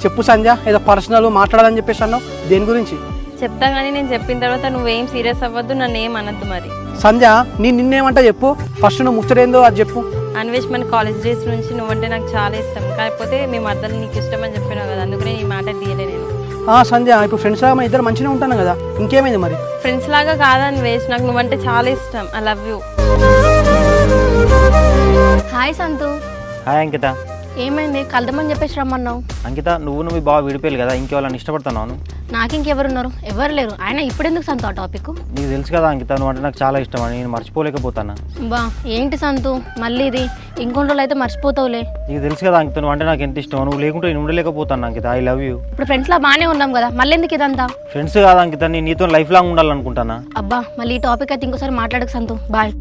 చెప్పు సంధ్య, ఏదో పర్సనల్ మాట్లాడాలని చెప్పేసి అన్నావు, దేని గురించి? చెప్తా కానీ నేను చెప్పిన తర్వాత నువ్వేం సీరియస్ అవ్వద్దు, నన్ను ఏం అనద్దు. మరి సంధ్య నిన్నేమంటా చెప్పు, ఫస్ట్ నువ్వు ముచ్చటేందో అది చెప్పు. అన్వేష్ మన కాలేజ్ డేస్ నుంచి నువ్వంటే నాకు చాలా ఇష్టం, కాకపోతే మీ మద్దతు నీకు ఇష్టం అని చెప్పినావు కదా, అందుకనే ఈ మాట తీయలే నేను. సంధ్య, ఇప్పుడు ఫ్రెండ్స్ లాగా మన ఇద్దరు మంచిగా ఉంటాను కదా, ఇంకేమైంది మరి? ఫ్రెండ్స్ లాగా కాదు అన్వేష్, నాకు నువ్వంటే చాలా ఇష్టం. I love you. Hi Santhu. Hi అంకిత. ఏమైంది? కలుద్దామని చెప్పేసి రమ్మన్నావు. అంకిత, నువ్వు మీ బావ విడిపోయారు కదా, ఇంకెవరైనా ఇష్టపడుతున్నాను? నాకు ఇంకెవరున్నారు? ఎవరు లేరు. ఆయన ఇప్పుడెందుకు సంతు ఆ టాపిక్? నీకు తెలుసు కదా అంకిత, నువ్వు అంటే నాకు చాలా ఇష్టం అని నేను మర్చిపోలేకపోతాను. బా ఏంటి సంతు మళ్ళీ ఇది? ఇంకొన్ని రోజులు అయితే మర్చిపోతావులే. నీకు తెలుసు కదా అంకిత, నువ్వు అంటే నాకు ఎంత ఇష్టం, నువ్వు లేకుంటే నేను ఉండలేకపోతాను అంకిత. I love you. ఇప్పుడు ఫ్రెండ్స్ లా బాగానే ఉన్నాం కదా, మళ్ళీ ఎందుకు ఇదంతా? ఫ్రెండ్స్ కాదా అంకిత, నేను నీతో లైఫ్ లాంగ్ ఉండాలనుకుంటానా. అబ్బా మళ్ళీ ఈ టాపిక్ అయితే ఇంకోసారి మాట్లాడక సంతు. బాయ్.